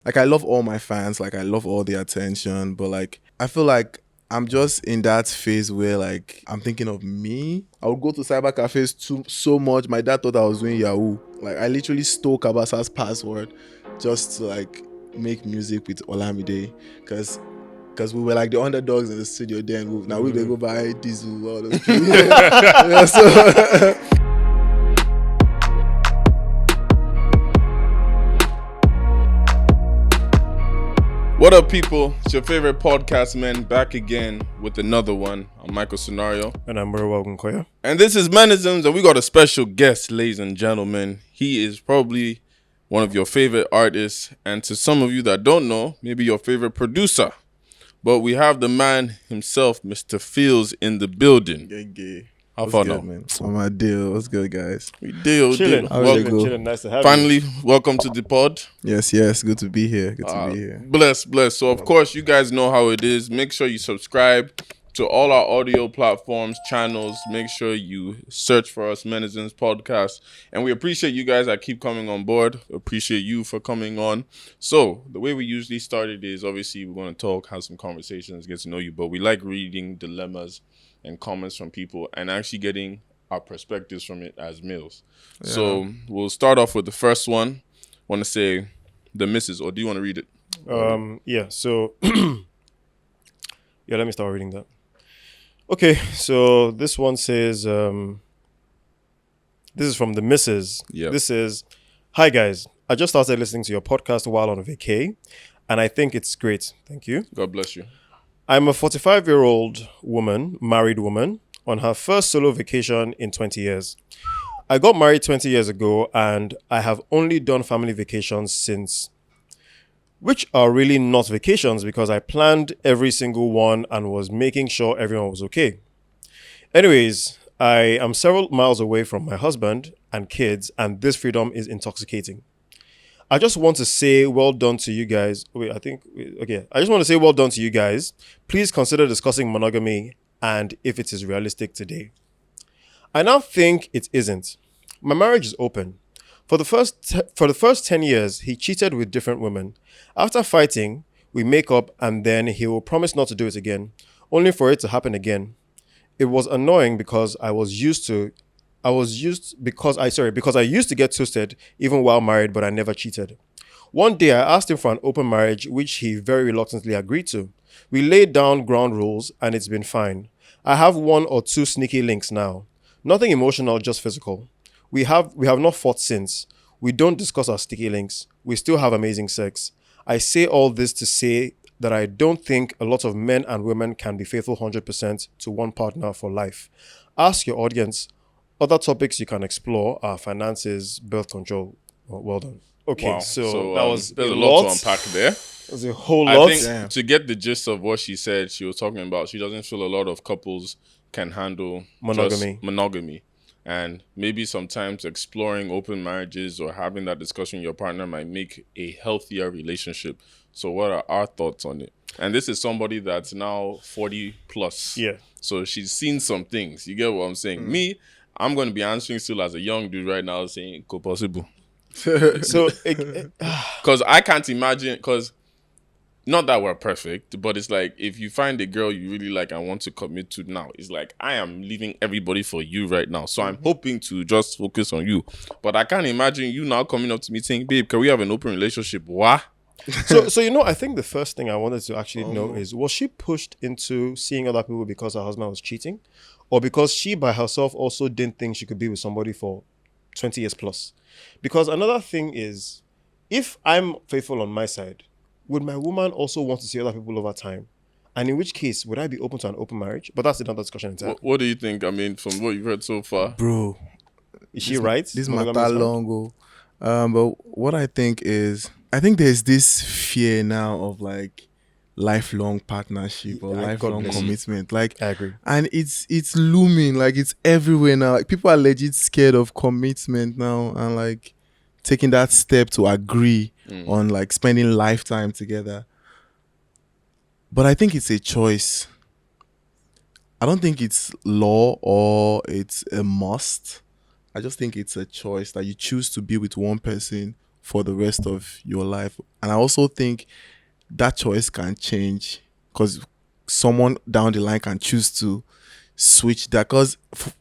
Like, I love all my fans, like I love all the attention, but like I feel like I'm just in that phase where like I'm thinking of me. I would go to cyber cafes too so much. My dad thought I was doing Yahoo. Like, I literally stole Cabasa's password just to like make music with Olamide, because we were like the underdogs in the studio then. Now we they go buy Diesel, all those people. Yeah, so What up, people? It's your favorite podcast man back again with another one. I'm Michael Scenario. And I'm very welcome, Koya. And this is Menisms, and we got a special guest, ladies and gentlemen. He is probably one of your favorite artists, and to some of you that don't know, maybe your favorite producer. But we have the man himself, Mr. Pheelz, in the building. Gay. How What's far good, now? man? On my deal. What's good, guys? We deal. Chilling. How did it go? Chilling. Nice to have Finally, welcome to the pod. Yes. Good to be here. Bless. So, of course, you guys know how it is. Make sure you subscribe to all our audio platforms, channels. Make sure you search for us, Menisms Podcast. And we appreciate you guys that keep coming on board. Appreciate you for coming on. So, the way we usually start it is, obviously, we're going to talk, have some conversations, get to know you. But we like reading dilemmas and comments from people and actually getting our perspectives from it as males. Yeah. So, we'll start off with the first one. Want to say the missus, or do you want to read it? Yeah, so let me start reading that. Okay, so this one says, this is from the missus. Yeah. This is, hi guys, I just started listening to your podcast while on vacay, and I think it's great. Thank you. God bless you. I'm a 45-year-old woman, married woman, on her first solo vacation in 20 years. I got married 20 years ago, and I have only done family vacations since, which are really not vacations because I planned every single one and was making sure everyone was okay. Anyways, I am several miles away from my husband and kids, and this freedom is intoxicating. I just want to say well done to you guys. I just want to say well done to you guys. Please consider discussing monogamy and if it is realistic today. I now think it isn't. My marriage is open. For the first 10 years, he cheated with different women. After fighting, we make up and then he will promise not to do it again, only for it to happen again. It was annoying because I used to get toasted even while married, but I never cheated. One day I asked him for an open marriage, which he very reluctantly agreed to. We laid down ground rules and it's been fine. I have 1 or 2 sneaky links now. Nothing emotional, just physical. We have not fought since. We don't discuss our sticky links. We still have amazing sex. I say all this to say that I don't think a lot of men and women can be faithful 100% to one partner for life. Ask your audience. Other topics you can explore are finances, birth control. Well done. Okay, Wow. so that was there's a lot to unpack there. There's a whole lot. I think to get the gist of what she said, she was talking about she doesn't feel a lot of couples can handle monogamy. And maybe sometimes exploring open marriages or having that discussion with your partner might make a healthier relationship. So what are our thoughts on it? And this is somebody that's now 40 plus. Yeah. So she's seen some things. You get what I'm saying? Me, I'm going to be answering still as a young dude right now saying, "Co possible." So, because I can't imagine, because not that we're perfect, but it's like if you find a girl you really like and want to commit to now, it's like I am leaving everybody for you right now. So I'm hoping to just focus on you. But I can't imagine you now coming up to me saying, "Babe, can we have an open relationship?" What? So I think the first thing I wanted to actually know is, was she pushed into seeing other people because her husband was cheating? Or because she by herself also didn't think she could be with somebody for 20 years plus? Because another thing is, if I'm faithful on my side, would my woman also want to see other people over time? And in which case, would I be open to an open marriage? But that's another discussion entirely. What do you think? I mean, from what you've heard so far. Bro. Is she right? This matter long ago. But what I think there's this fear now of like lifelong partnership or lifelong commitment. Like, I agree. And it's looming, like it's everywhere now. Like, people are legit scared of commitment now and like taking that step to agree on like spending lifetime together. But I think it's a choice. I don't think it's law or it's a must. I just think it's a choice that you choose to be with one person for the rest of your life. And I also think that choice can change because someone down the line can choose to switch that because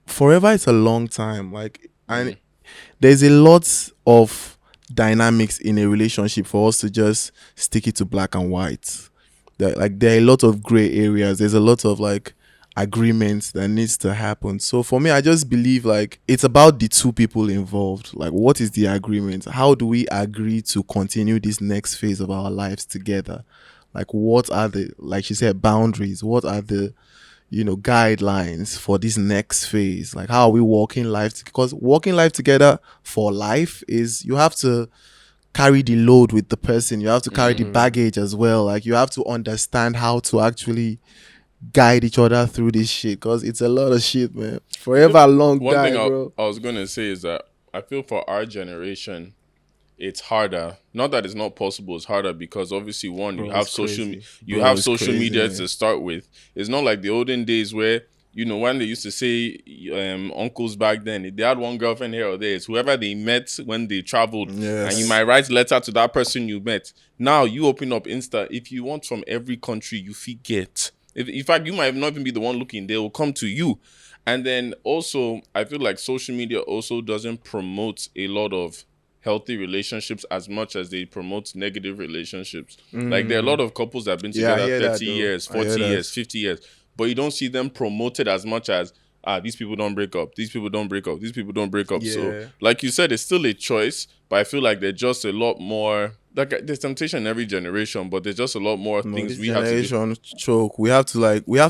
forever is a long time. Like, and there's a lot of dynamics in a relationship for us to just stick it to black and white. There are a lot of gray areas. There's a lot of like agreements that needs to happen. So for me, I just believe like it's about the two people involved. Like, what is the agreement? How do we agree to continue this next phase of our lives together? Like, what are the, like she said, boundaries? What are the, guidelines for this next phase? Like, how are we walking life? Because walking life together for life is you have to carry the load with the person. You have to carry the baggage as well. Like, you have to understand how to actually guide each other through this shit because it's a lot of shit, man. Forever long One thing die, bro. I was gonna say is that I feel for our generation, it's harder. Not that it's not possible, it's harder because obviously one, Bro, you have it's crazy. Bro, have it's social crazy, media man. to start with. It's not like the olden days where when they used to say uncles back then, they had one girlfriend here or there. It's whoever they met when they traveled, and you Yes. might write letter to that person you met. Now you open up Insta. If you want from every country, you forget. In fact, you might not even be the one looking. They will come to you. And then also, I feel like social media also doesn't promote a lot of healthy relationships as much as they promote negative relationships. Like, there are a lot of couples that have been Yeah, I together hear that 30 though. years, I hear 40 that. years, 50 years, but you don't see them promoted as much as these people don't break up, these people don't break up, these people don't break up. So Yeah. like you said, it's still a choice, but I feel like there's just a lot more, like, there's temptation in every generation, but there's just a lot more No, things this we have to do. generation choke. We have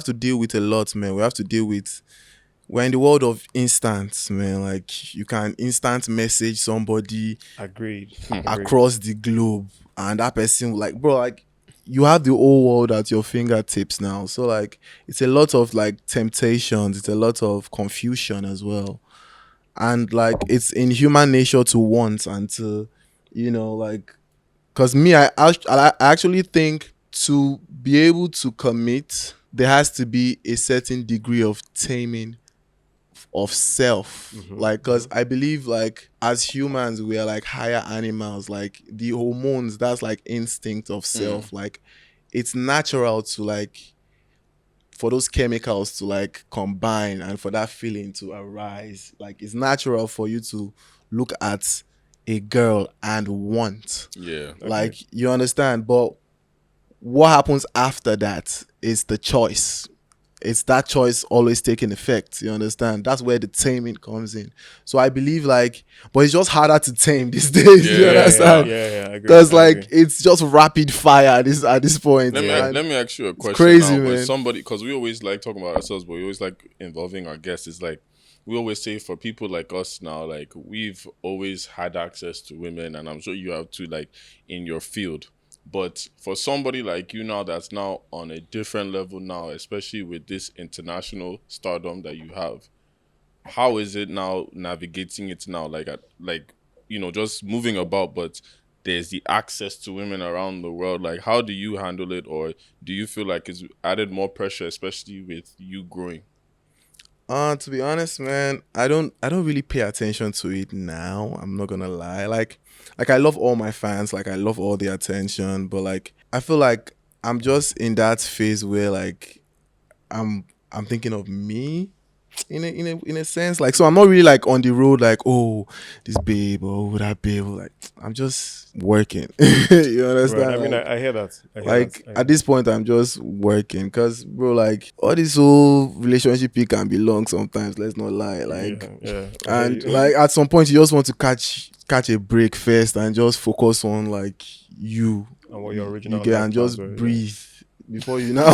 to deal with a lot, man. We have to deal with we're in the world of instants, man. Like, you can instant message somebody Agreed. across the globe, and that person, like, bro, like, you have the whole world at your fingertips now. So like, it's a lot of like temptations. It's a lot of confusion as well, and like, it's in human nature to want and to, like, because me, I actually think to be able to commit, there has to be a certain degree of taming of self. Like, because I believe like as humans we are like higher animals. Like, the hormones, that's like instinct of self. Like, it's natural to like for those chemicals to like combine and for that feeling to arise. Like, it's natural for you to look at a girl and want, Yeah. like, you understand. But what happens after that is the choice. It's that choice always taking effect. You understand? That's where the taming comes in. So I believe like, but it's just harder to tame these days. You Yeah, understand? Yeah, I agree. Because I like agree. it's just rapid fire at this point. Let And me ask you a it's question crazy, now. But man. somebody, because we always like talking about ourselves, but we always like involving our guests. It's like we always say for people like us now, like, we've always had access to women, and I'm sure you have too, like, in your field. But for somebody like you now, that's now on a different level now, especially with this international stardom that you have, how is it now navigating it now? Like, just moving about, but there's the access to women around the world. Like, how do you handle it, or do you feel like it's added more pressure, especially with you growing? To be honest, man, I don't really pay attention to it now. I'm not gonna lie. Like I love all my fans, like I love all the attention, but like I feel like I'm just in that phase where like I'm thinking of me in a sense. Like, so I'm not really like on the road like, oh, this babe, oh, that babe. Like, I'm just working. You Right. I understand? mean, Like, I hear that. I hear like that. at this point I'm just working because, bro, like, all this whole relationship it can be long sometimes, let's not lie. Like, Yeah. I hear and you. like at some point you just want to catch a break first and just focus on like you And what your you original get, life and plans just were. breathe before you now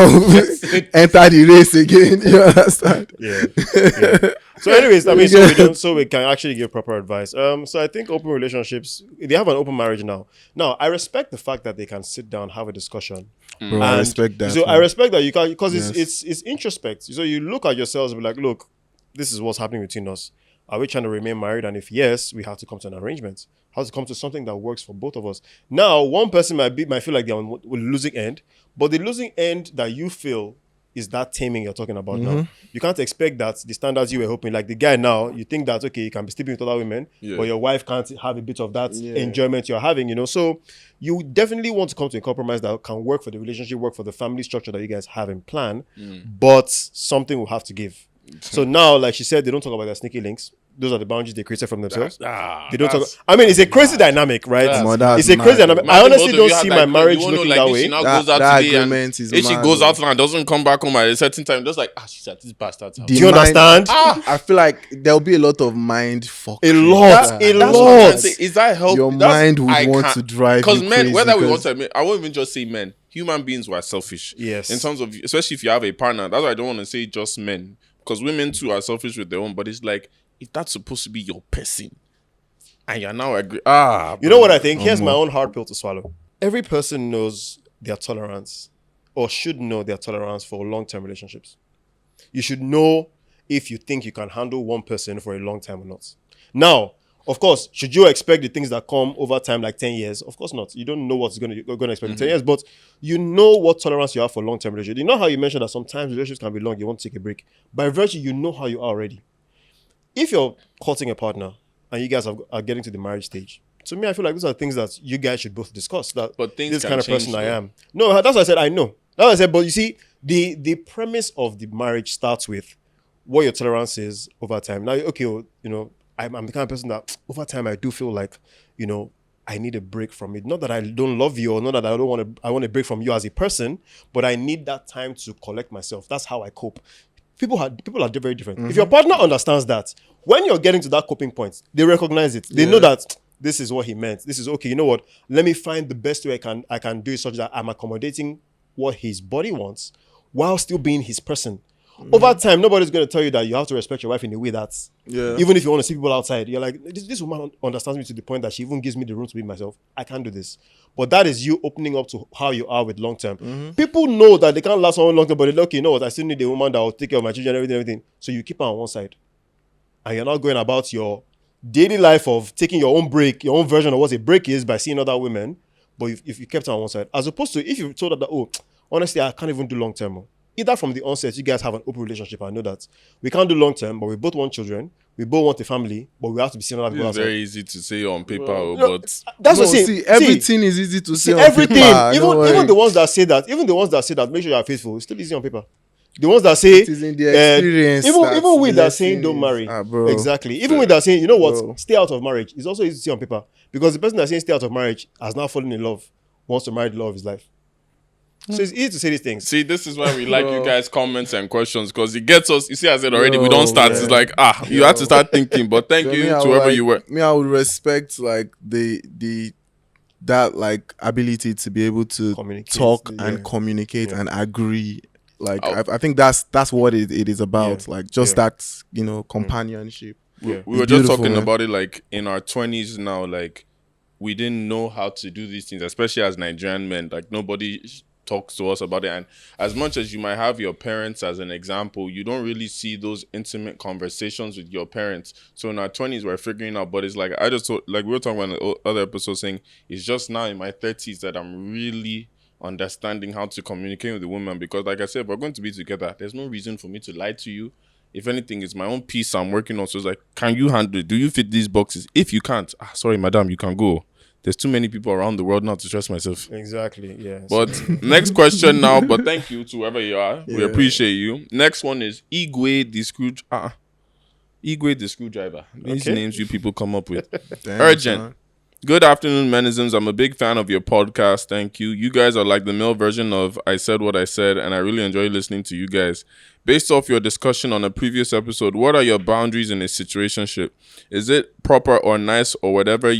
enter the race again. You understand? Yeah. So, anyways, I mean, so we don't, so we can actually give proper advice. So I think open relationships, they have an open marriage now. Now, I respect the fact that they can sit down, have a discussion, Bro, I and respect that, so I man. respect that you can, because Yes. it's introspect. So you look at yourselves and be like, look, this is what's happening between us. Are we trying to remain married? And if yes, we have to come to an arrangement. Have to come to something that works for both of us. Now, one person might feel like they're on the losing end, but the losing end that you feel is that taming you're talking about now. You can't expect that the standards you were hoping, like the guy now, you think that, okay, you can be sleeping with other women, but your wife can't have a bit of that enjoyment you're having, you know? So you definitely want to come to a compromise that can work for the relationship, work for the family structure that you guys have in plan, but something will have to give. So now, like she said, they don't talk about their sneaky links. Those are the boundaries they created from themselves. They don't talk. I mean, it's a crazy dynamic, right? It's a crazy dynamic. I honestly don't see my marriage looking that way. She now goes out that today agreement is if she mad, goes bro. out and doesn't come back home at a certain time, just like, she's at this bastard's house. Do you understand? I feel like there'll be a lot of mind fuck. A lot. That's what I'm trying to say. Is that help? Your mind would want to drive you because men, crazy, whether we want because- to admit, I won't even just say men. Human beings were selfish. Yes. In terms of, especially if you have a partner. That's why I don't want to say just men, because women too are selfish with their own. But it's like, if that's supposed to be your person, and you're now agree. You know what I think? Here's my own hard pill to swallow. Every person knows their tolerance, or should know their tolerance for long-term relationships. You should know if you think you can handle one person for a long time or not. Now, of course, should you expect the things that come over time, like 10 years? Of course not. You don't know what's you're going to expect in 10 years, but you know what tolerance you have for long-term relationships. You know how you mentioned that sometimes relationships can be long, you want to take a break. By virtue, you know how you are already. If you're courting a partner and you guys are getting to the marriage stage, to me, I feel like those are things that you guys should both discuss. That But things this can kind of change, person I though. am. No, that's what I said. I know. That's what I said. But you see, the premise of the marriage starts with what your tolerance is over time. Now, okay, well, you know, I'm the kind of person that over time I do feel like, you know, I need a break from it. Not that I don't love you, or not that I don't want to. I want a break from you as a person, but I need that time to collect myself. That's how I cope. People are very different. If your partner understands that, when you're getting to that coping point, they recognize it. They know that this is what he meant. This is okay. You know what? Let me find the best way I can do it such that I'm accommodating what his body wants while still being his person. Over time, nobody's going to tell you that you have to respect your wife in a way that's even if you want to see people outside, you're like, this woman understands me to the point that she even gives me the room to be myself. I can't do this. But that is you opening up to how you are with long term. People know that they can't last on long term, but they're like, okay, you know what? I still need a woman that will take care of my children, everything. So you keep her on one side, and you're not going about your daily life of taking your own break, your own version of what a break is by seeing other women. But if you kept her on one side, as opposed to if you told her that, oh, honestly, I can't even do long term. Either from the onset, you guys have an open relationship. I know that we can't do long term, but we both want children. We both want a family, but we have to be seeing other people It's outside. very easy to say on paper, No, but that's what everything is easy to say on everything. paper. Don't Even worry. the ones that say that, make sure you are faithful. It's still easy on paper. The ones that say It is in the experience even that even with the that saying lesson don't is- marry, bro. exactly. Even with that saying, you know what, Bro. stay out of marriage. It's also easy to see on paper because the person that's saying stay out of marriage has now fallen in love, wants to marry the love of his life. So it's easy to say these things. see, this is why we like you guys' comments and questions, because it gets us. You see, I said already, we Bro, don't start. yeah. It's like, you have to start thinking. But thank So you me, to I would whoever like- you were. Me, I would respect like that like ability to be able to Communicate, talk yeah. and communicate and agree. Like Oh. I think that's what it is about. Yeah. Like just Yeah. that, companionship. Yeah. We were It's just beautiful, talking man. about it like in our 20s now, like we didn't know how to do these things, especially as Nigerian men. Like nobody talks to us about it. And as much as you might have your parents as an example, you don't really see those intimate conversations with your parents. So in our 20s, we're figuring out, but it's like, I just thought, like we were talking about in the other episode saying, it's just now in my 30s that I'm really understanding how to communicate with the woman. Because like I said, if we're going to be together, there's no reason for me to lie to you. If anything, it's my own piece I'm working on. So it's like, can you handle it? Do you fit these boxes? If you can't, sorry, madam, you can go. There's too many people around the world now to stress myself. Exactly. Yeah. But next question now. But thank you to whoever you are. We Yeah. appreciate you. Next one is Igwe the Igwe the Screwdriver. These Okay. names you people come up with. Damn, Urgent. son. Good afternoon, Menisms. I'm a big fan of your podcast. Thank you. You guys are like the male version of I Said What I Said, and I really enjoy listening to you guys. Based off your discussion on a previous episode, what are your boundaries in a situationship? Is it proper or nice or whatever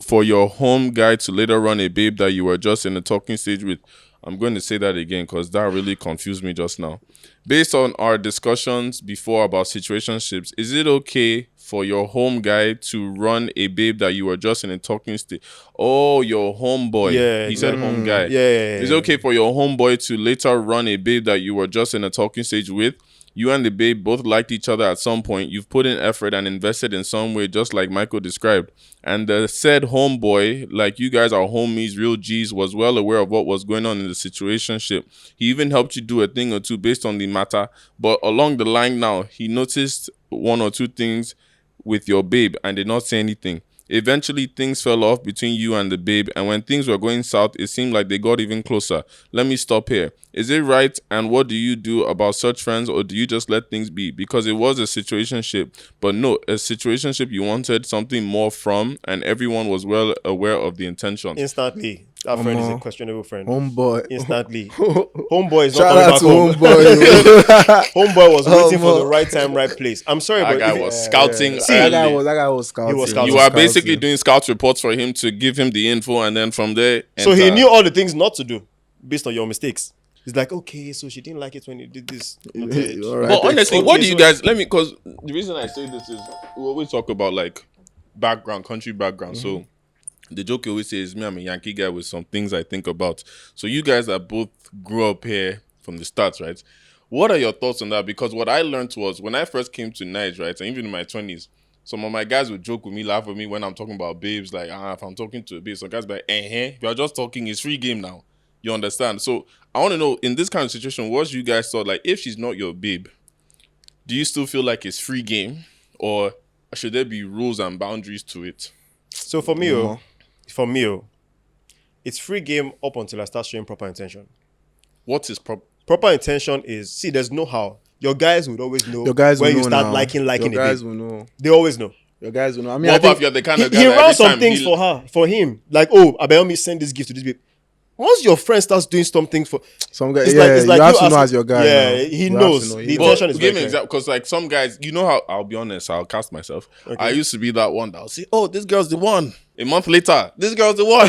for your home guy to later run a babe that you were just in a talking stage with? I'm going to say that again because that really confused me just now. Based on our discussions before about situationships, is it okay for your home guy to run a babe that you were just in a talking stage? Oh, your homeboy. Yeah, He said home guy. Yeah. Is it okay for your homeboy to later run a babe that you were just in a talking stage with? You and the babe both liked each other at some point. You've put in effort and invested in some way, just like Michael described. And the said homeboy, like you guys are homies, real G's, was well aware of what was going on in the situationship. He even helped you do a thing or two based on the matter. But along the line now, he noticed one or two things with your babe and did not say anything. Eventually, things fell off between you and the babe, and when things were going south, it seemed like they got even closer. Let me stop here. Is it right, and what do you do about such friends, or do you just let things be? Because it was a situationship, but no, a situationship you wanted something more from, and everyone was well aware of the intention. Instantly. That friend is a questionable friend. Homeboy. Instantly. Homeboy is not Shout coming out back to home. homeboy. Homeboy was waiting for the right time, right place. I'm sorry, That but guy if was scouting See, that guy early. was scouting. He was scouting. You are basically doing scout reports for him to give him the info, and then from there. So he enter. knew all the things not to do based on your mistakes. He's like, okay, so she didn't like it when you did this. Okay. All right. But honestly, Okay, what do you so- guys? Because the reason I say this is we always talk about like background, country background. So the joke you always say is me, I'm a Yankee guy with some things I think about. So you guys that both grew up here from the start, right? What are your thoughts on that? Because what I learned was when I first came to Niger, right, and even in my 20s, some of my guys would joke with me, laugh with me when I'm talking about babes. Like, if I'm talking to a babe, some guys be like, you're just talking, it's free game now. You understand? So I want to know, in this kind of situation, what you guys thought, like, if she's not your babe, do you still feel like it's free game? Or should there be rules and boundaries to it? So for me, it's free game up until I start showing proper intention. What is Proper intention is, see, there's no how. Your guys would always know Your guys when will you know start now. liking Your a guys babe. will know. They always know. Your guys will know. I mean, What I about think if you're the kind of guy He that ran every some time things for him. Like, oh, I better me send this gift to this babe. Once your friend starts doing something for some guys, it's yeah, it's like you have you to know asking- as your guy. Yeah, now. he You have knows. to know, The you intention know. is But very give me clear. example, because like some guys, you know how, I'll be honest, I'll cast myself. I used to be that one that'll say, oh, this girl's the one. A month later, this girl's the one.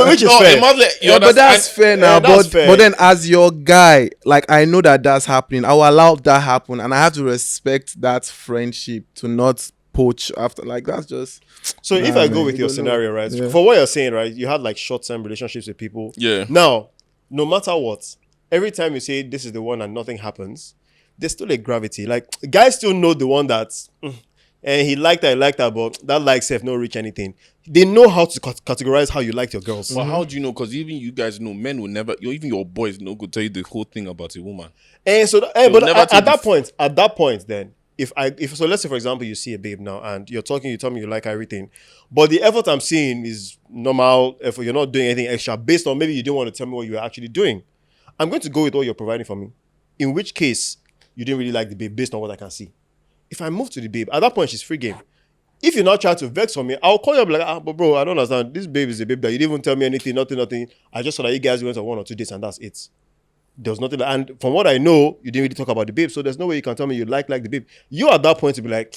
Which is No, fair. a month later, Yeah, but that's fair now. Yeah, that's but fair. but then as your guy, like I know that that's happening. I will allow that happen, and I have to respect that friendship to not poach after. Like that's just. So if Nah, I go man, with you your don't know. scenario, right? Yeah. For what you're saying, right? You had like short-term relationships with people. Yeah. Now, no matter what, every time you say this is the one and nothing happens, there's still a gravity. Like guys still know the one that's and he liked that, but that like self no reach anything. They know how to categorize how you like your girls. But how do you know? Because even you guys know, men will never, even your boys know, could tell you the whole thing about a woman. And so, They'll but never at take that point, then if so, let's say for example, you see a babe now and you're talking, you tell me you like everything, but the effort I'm seeing is normal effort. You're not doing anything extra based on maybe you didn't want to tell me what you're actually doing. I'm going to go with what you're providing for me. In which case, you didn't really like the babe based on what I can see. If I move to the babe, at that point she's free game. If you're not trying to vex for me, I'll call you up like, but bro, I don't understand. This babe is a babe that you didn't even tell me anything, nothing. I just saw that you guys went on 1 or 2 dates and that's it. There was nothing. And from what I know, you didn't really talk about the babe. So there's no way you can tell me you like the babe. You at that point to be like,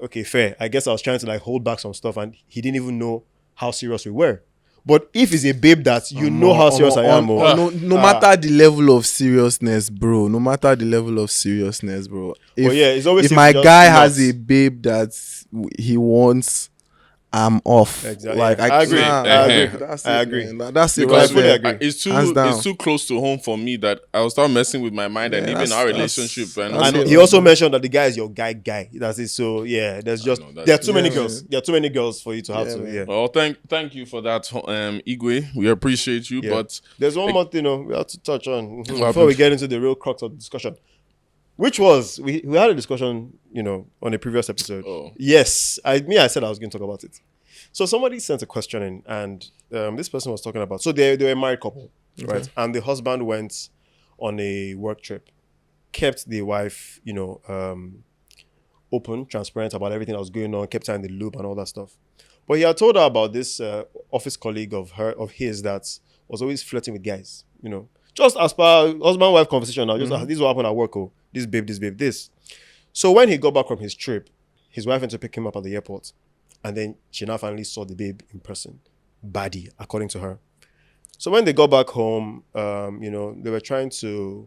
okay, fair. I guess I was trying to like hold back some stuff and he didn't even know how serious we were. But if it's a babe that you know how serious I am, no matter the level of seriousness, bro. No matter the level of seriousness, bro. If, yeah, it's always if safe my to just guy not- has a babe that he wants, I'm off. Exactly. Like I agree. nah, I agree. That's I it, agree. man. That's it. Because I fully there. agree. it's too close to home for me that I'll start messing with my mind and Yeah, even that's- our that's- relationship. And that's And it. he also mentioned that the guy is your guy. That's it. So yeah, there's just know, that's there are too many true. girls. There are too many girls for you to have Yeah, to. man. Yeah. well, thank you for that, Igwe. We appreciate you, Yeah. but There's one more thing, we have to touch on before happened? we get into the real crux of the discussion. Which was we had a discussion, on a previous episode. Oh. Yes, I said I was going to talk about it. So somebody sent a question in, and this person was talking about. So they were a married couple, right? And the husband went on a work trip, kept the wife, open, transparent about everything that was going on, kept her in the loop and all that stuff. But he had told her about this office colleague of his that was always flirting with guys, just as per husband-wife conversation now. Just this is what happened at work. Oh, this babe, this. So when he got back from his trip, his wife went to pick him up at the airport, and then she now finally saw the babe in person, baddie, according to her. So when they got back home, they were trying to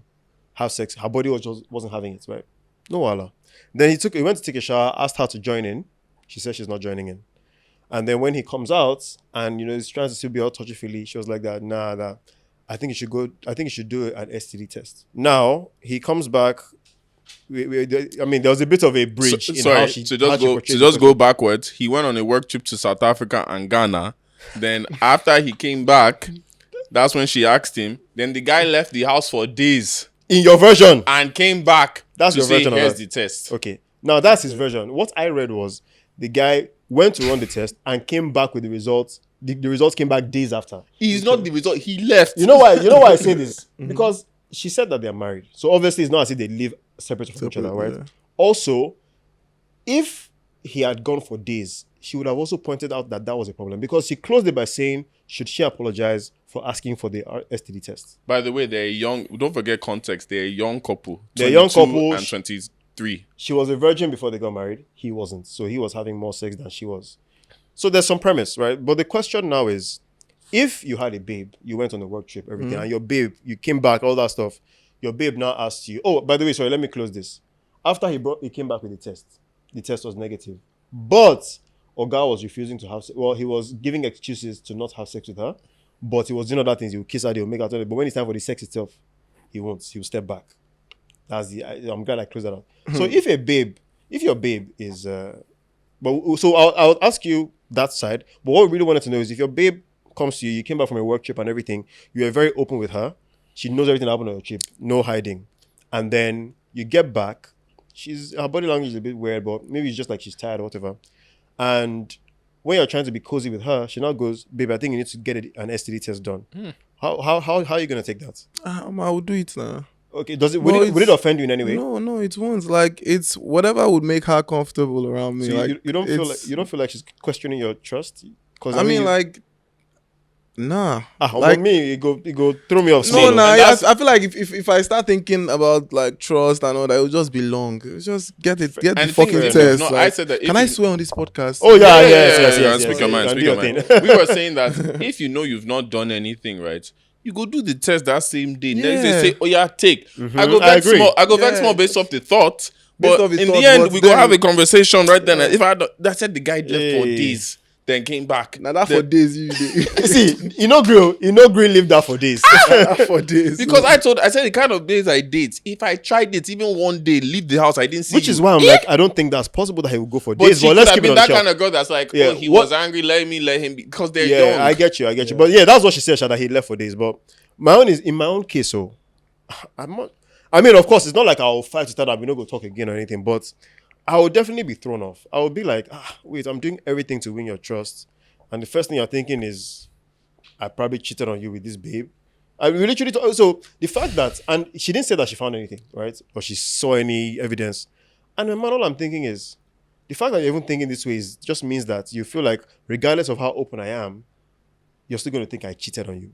have sex. Her body wasn't having it, right? No wala. Then he went to take a shower, asked her to join in. She said she's not joining in. And then when he comes out and he's trying to still be all touchy-feely, she was like that, I think you should do an STD test. Now he comes back I mean, there was a bit of a bridge in Sorry, how she to how just she go portrayed to the just go question. backwards. He went on a work trip to South Africa and Ghana. Then after he came back, that's when she asked him. Then the guy left the house for days In your version, and came back That's to your say, version of "Here's that." the test." Okay, now that's his version. What I read was the guy went to run the test and came back with the results. The results came back days after. He's not the result. He left. You know why? You know why I say this? Because she said that they're married. So obviously it's not as if they live separate from each other, right? yeah. Also, if he had gone for days, she would have also pointed out that that was a problem because she closed it by saying, should she apologize for asking for the STD test? By the way, they're young. Don't forget context. They're a young couple. They're a young 22 couple. and 23. She was a virgin before they got married. He wasn't. So he was having more sex than she was. So there's some premise, right? But the question now is, if you had a babe, you went on a work trip, everything, and your babe, you came back, all that stuff, your babe now asked you, oh, by the way, sorry, let me close this. After he came back with the test was negative. But Oga was refusing to have sex. Well, he was giving excuses to not have sex with her, but he was doing other things. He would kiss her, he would make her toilet. But when it's time for the sex itself, he won't. He will step back. I'm glad I closed that out. So if your babe is, so I'll ask you that side. But what we really wanted to know is if your babe comes to you, you came back from a work trip and everything, you were very open with her. She knows everything that happened on your trip, no hiding. And then you get back, her body language is a bit weird, but maybe it's just like she's tired or whatever. And when you're trying to be cozy with her, she now goes, babe, I think you need to get an STD test done. How are you gonna take that? I will do it now. Okay, would it offend you in any way? No, it won't. Like, it's whatever would make her comfortable around me. So like, you don't feel like she's questioning your trust? Because I mean, like, nah. Like me, you go throw me off. No, scene. I feel like if I start thinking about like trust and all that, it will just be long. It's just get the And the thing fucking is, test. no, like, I said that if can I you- swear on this podcast? Oh yeah, Yeah, yes. Speak your mind. And Speak do your your mind. thing. We were saying that if you know you've not done anything right, you go do the test that same day. Next day, Yeah. say, "Oh yeah, take." I go I vex agree. small. I go vex Yeah. small based off the thought. Based But off the in thought, the end, but we go then- have a conversation right then. If I that said the guy left for Hey. days, then came back. Now that Then- for days you See, you know, grill leave that for days. for days. because I said the kind of days I date. If I tried it even one day, leave the house, I didn't see. Which you. is why I'm like, I don't think that's possible that he will go for But days. she But could let's have keep it been on that the kind shelf. of girl that's like, Yeah, oh, he what- was angry. Let him be because they're Yeah, young. I get you. But yeah, that's what she said, that he left for days. But in my own case, so I'm not. I mean, of course, it's not like I'll fight to start that we're not going to talk again or anything, but I will definitely be thrown off. I will be like, wait, I'm doing everything to win your trust. And the first thing you're thinking is, I probably cheated on you with this babe. I literally, so the fact that, and she didn't say that she found anything, right? Or she saw any evidence. And man, all I'm thinking is, the fact that you're even thinking this way just means that you feel like, regardless of how open I am, you're still going to think I cheated on you.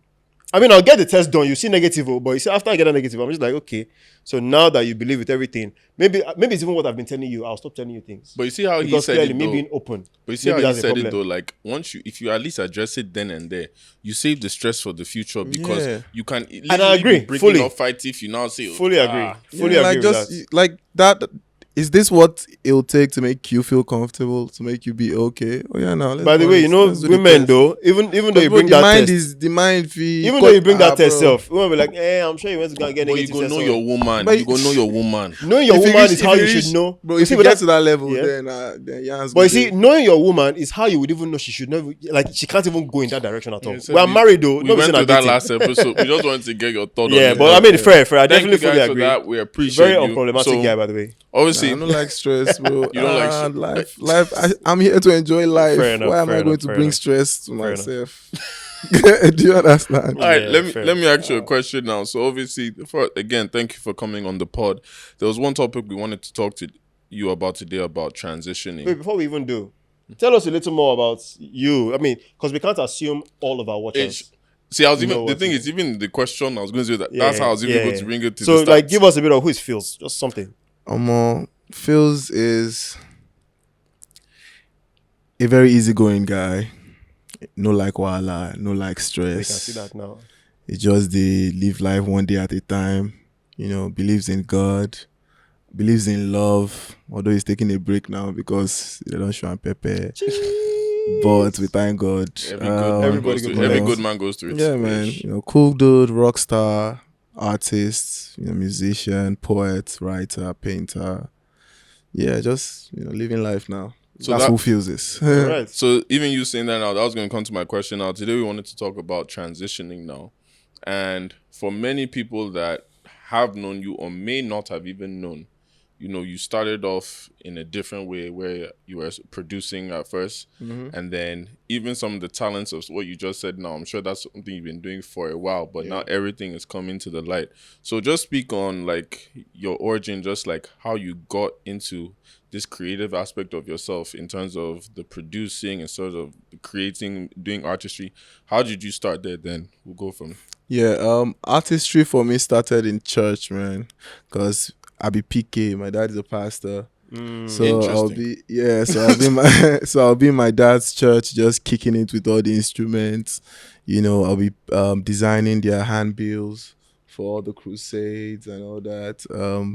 I mean, I'll get the test done. You see negative, but you see after I get a negative, I'm just like, okay. So now that you believe with everything, maybe it's even what I've been telling you. I'll stop telling you things. But you see how Because he said clearly, it me though. being open. But you see maybe how he that's a said it problem. though. Like if you at least address it then and there, you save the stress for the future because Yeah. you can. And I agree, be breaking fully. up fight if you now say Fully agree. Fully agree like with just that. like that. Is this what it'll take to make you feel comfortable, to make you be okay? Oh yeah, now. By the way, you know, women though, even though you bring the that mind test, is the mind fee. even though you bring that test bro. self, women will be like, I'm sure you went to go and get But you negative go test. know or- your woman. But You go know your woman. Knowing your If you woman reach- is if how you reach- should know. Bro, You if see, you but get that- to that level, Yeah. then Yans But will you see, do. knowing your woman is how you would even know she should never, like, she can't even go in that direction at all. So We are married though. We No, went we're through that dating. last episode. We just wanted to get your thought on Yeah, it. but I mean, fair. I Thank definitely you fully guys for agree. that. We appreciate Very you. unproblematic So, guy, by the way. obviously, I don't like stress, bro. You don't like life. I'm here to enjoy life. Fair enough, Why am fair I going enough, to fair bring enough. stress to Fair enough. myself? Do you understand? all right, Yeah, fair. let me ask you a question now. So obviously, again, thank you for coming on the pod. There was one topic we wanted to talk to you about today about transitioning. Wait, before we even do, tell us a little more about you. I mean, because we can't assume all of our watchers. See, I was You know even the what thing to is even the question I was going to say that Yeah, that's how I was even yeah, going to yeah. bring it to So, the start. like, give us a bit of who is Pheelz. Just something. Pheelz is a very easygoing guy. No like wala, no like We stress. can see that now. He just they live life one day at a time. You know, believes in God, believes in love. Although he's taking a break now because they don't show him Pepe. But we thank God. every everybody good go every for good man goes through it. Yeah, man. You know, cool dude, rock star. artist, musician, poet, writer, painter. Yeah, just living life now. So That's that who feels this. All right. So even you saying that now, that was going to come to my question now. Today we wanted to talk about transitioning now. And for many people that have known you or may not have even known, you started off in a different way where you were producing at 1st. And then even some of the talents of what you just said now, I'm sure that's something you've been doing for a while, but now everything is coming to the light. So just speak on like your origin, just like how you got into this creative aspect of yourself in terms of the producing and sort of creating, doing artistry. How did you start there then? We'll go from... Yeah, artistry for me started in church, man. Cause I be PK. My dad is a pastor. So I'll Interesting. be so I'll be in my I'll be in my dad's church, just kicking it with all the instruments. I'll be designing their handbills for all the crusades and all that.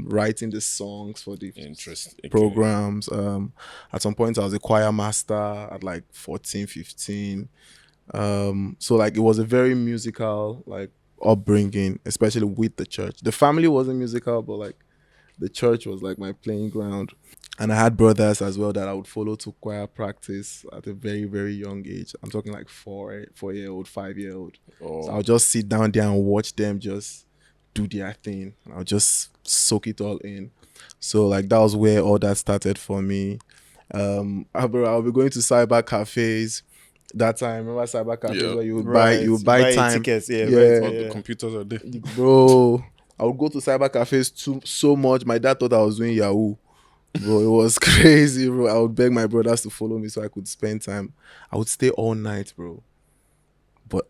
Writing the songs for the Interesting. Okay. programs. At some point I was a choir master at like 14, 15. So like it was a very musical like upbringing, especially with the church. The family wasn't musical, but like the church was like my playing ground. And I had brothers as well that I would follow to choir practice at a very, very young age. I'm talking like 4-year-old, 5-year-old. Oh. So I'll just sit down there and watch them just do their thing. And I'll just soak it all in. So like that was where all that started for me. I'll be going to cyber cafes. That time, remember cyber cafes Yeah. where you would Right. buy time. tickets. Yeah. Yeah. Right. Oh, Yeah. the computers are there. Bro, I would go to cyber cafes so much. My dad thought I was doing Yahoo. Bro, it was crazy, bro. I would beg my brothers to follow me so I could spend time. I would stay all night, bro.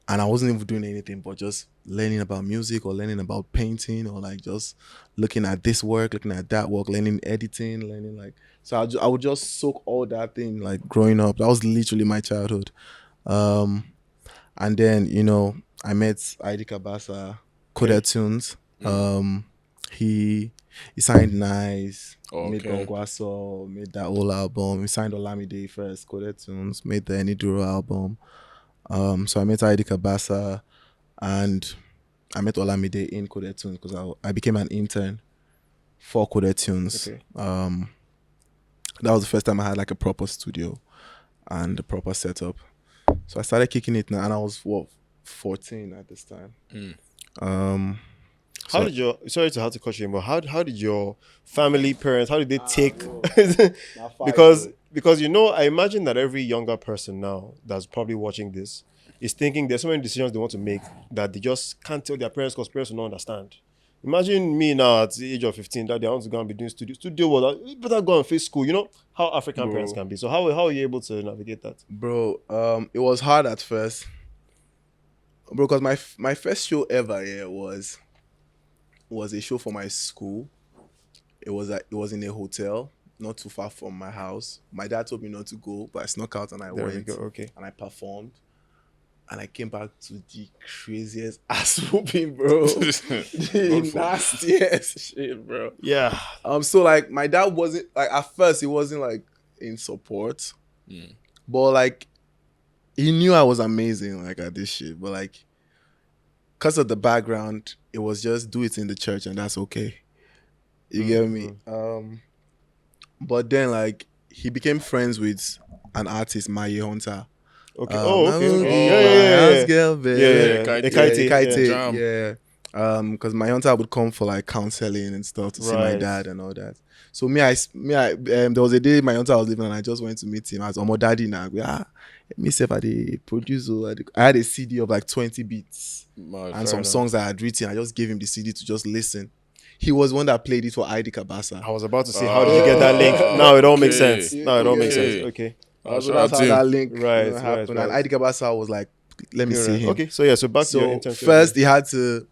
And I wasn't even doing anything but just learning about music or learning about painting or like just looking at this work, looking at that work, learning editing, learning like. So I would just soak all that thing like growing up. That was literally my childhood. And then, I met ID Cabasa, Coded Tunes. He signed Nice, made Okay. Ongwaso, made that whole album. He signed Olamide first, Coded Tunes, made the Eniduro album. So I met ID Cabasa and I met Olamide in Coded Tunes because I became an intern for Coded Tunes. Okay. That was the first time I had like a proper studio and a proper setup. So I started kicking it now and I was 14 at this time. How did your sorry to have to cut you in, but how did your family, parents, how did they take because I imagine that every younger person now that's probably watching this is thinking there's so many decisions they want to make that they just can't tell their parents because parents will not understand. Imagine me now at the age of 15 that I want to go and be doing studio work. You better go and face school. You know how African parents can be. So how are you able to navigate that? Bro, it was hard at first. Bro, because my first show ever was a show for my school. It was in a hotel, not too far from my house. My dad told me not to go, but I snuck out and I There we went. go. Okay. And I performed. And I came back to the craziest ass whooping, bro. The nastiest shit, bro. Yeah. So like my dad wasn't like at first he wasn't like in support. But like he knew I was amazing like at this shit. But like because of the background, it was just do it in the church and that's okay. You get me? But then like he became friends with an artist, Maye Hunter. Okay. Okay. Yeah. Because my hunter would come for like counseling and stuff to see my dad and all that. So there was a day my hunter was leaving and I just went to meet him as Omo Daddy now. Me say I the producer. I had a CD of like 20 beats and some songs I had written. I just gave him the CD to just listen. He was one that played it for ID Cabasa. I was about to say, how did you get that link? Now it all makes sense. Okay. So that's how that link happened. Right. And ID Cabasa was like, let me see him. Okay, so back to your internship. First, he had to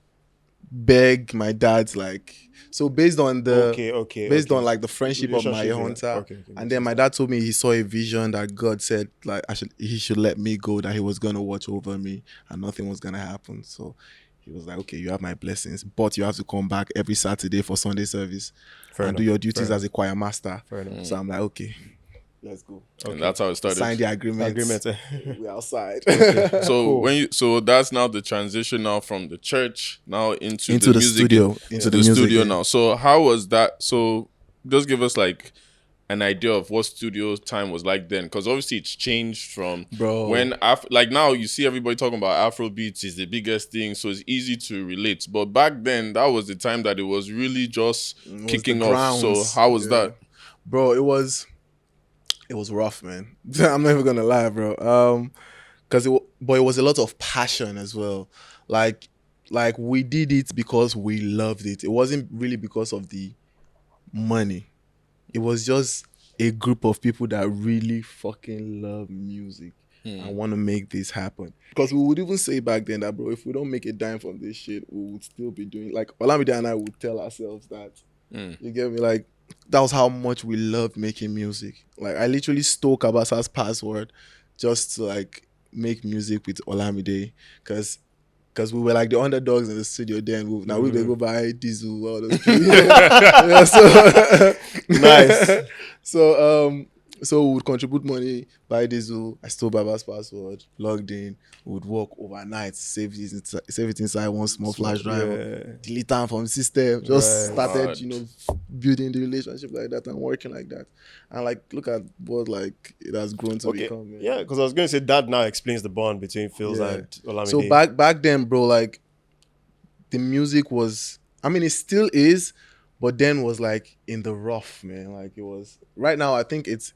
beg my dad, like, so based on on like the friendship of my hunter, and then my dad told me he saw a vision that God said like he should let me go, that he was gonna watch over me and nothing was gonna happen. So he was like, okay, you have my blessings, but you have to come back every Saturday for Sunday service and do your duties as a choir master. So I'm like, okay. let's go. And that's how it started. Sign the agreement. Agreement. We're outside. So Cool. so that's now the transition now from the church now into Into the music, studio. Into the music, studio yeah. now. So how was that? So just give us like an idea of what studio time was like then, because obviously it's changed from Bro. when like now you see everybody talking about Afrobeats is the biggest thing, so it's easy to relate. But back then that was the time that it was really just kicking off. So how was that? Bro, it was rough, man. I'm not even gonna lie, bro. But it was a lot of passion as well. Like we did it because we loved it. It wasn't really because of the money. It was just a group of people that really fucking love music and want to make this happen. Because we would even say back then that, bro, if we don't make a dime from this shit, we would still be doing, like, Olamide and I would tell ourselves that. You get me? Like, that was how much we loved making music. Like, I literally stole Cabasa's password just to, like, make music with Olamide. Because we were like the underdogs in the studio then. Now we go buy Diesel, all those people. So Nice. So we would contribute money, buy Diesel. I stole Baba's password, logged in. We would work overnight, save it inside one small flash drive, delete them from the system. Just started, building the relationship like that and working like that. And like, look at what like it has grown to become. Man. Yeah, because I was going to say that now explains the bond between Pheelz and Olamide. So back then, bro, like the music was, I mean, it still is, but then was like in the rough, man. Like it was. Right now, I think it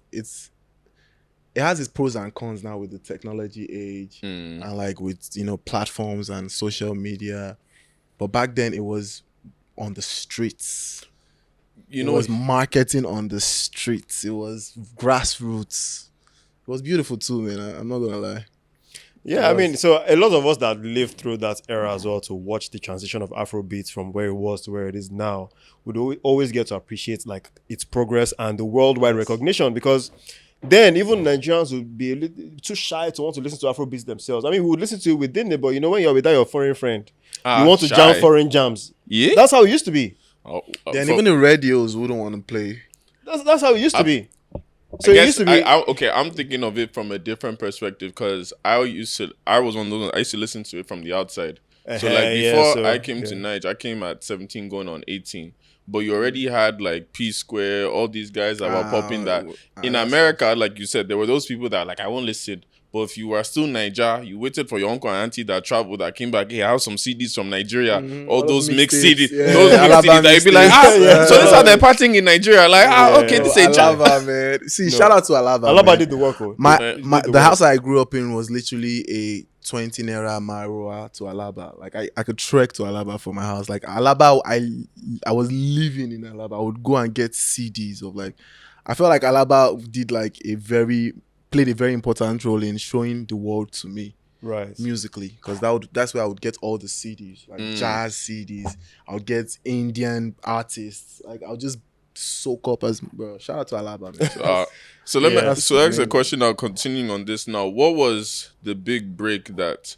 has its pros and cons now with the technology age and like with platforms and social media. But back then, it was on the streets. It was marketing on the streets. It was grassroots. It was beautiful too, man. I'm not gonna lie. Yeah, I mean, so a lot of us that lived through that era as well to watch the transition of Afrobeats from where it was to where it is now would always get to appreciate like its progress and the worldwide recognition, because then even Nigerians would be a little too shy to want to listen to Afrobeats themselves. I mean, we would listen to it within it, but when you're without your foreign friend, you want to jam foreign jams. Yeah, that's how it used to be. Then even the radios wouldn't want to play. That's how it used to be. So I it guess used to be I'm thinking of it from a different perspective, because I was one of those. I used to listen to it from the outside. So like before I came to Niger, I came at 17 going on 18. But you already had like P Square, all these guys that were popping that. In America, like you said, there were those people that like, I won't listen. But if you were still Niger, you waited for your uncle and auntie that traveled, that came back. Hey, I have some CDs from Nigeria. All those mixed CDs. Those mixed CDs that you'd be like, so this is how they're partying in Nigeria. Like, okay, this ain't Alaba, man. See, shout out to Alaba. Alaba did the work. The house I grew up in was literally a 20 naira Marua to Alaba. Like I could trek to Alaba from my house. Like Alaba, I was living in Alaba. I would go and get CDs of like, I felt like Alaba did like played a very important role in showing the world to me, right, musically, because that's where I would get all the CDs, like jazz CDs. I would get Indian artists. Like I'll just soak up as bro. Shout out to Alaba, man. So let me ask a question now. Continuing on this now, what was the big break that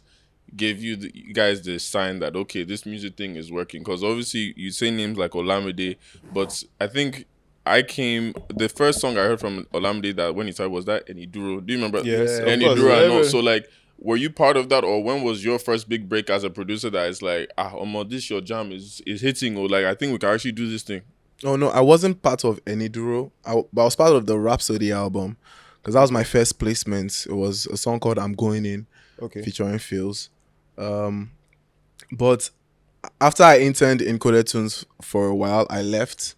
gave you guys the sign that okay, this music thing is working? Because obviously you say names like Olamide, but I think the first song I heard from Olamide that when he started was that Eniduro. Do you remember? Yes, Eniduro. I know. So like, were you part of that, or when was your first big break as a producer that is like, this your jam is hitting, or like I think we can actually do this thing? Oh no, I wasn't part of Eniduro. But I was part of the Rhapsody album, because that was my first placement. It was a song called "I'm Going In," featuring Pheelz. But after I interned in Coded Tunes for a while, I left.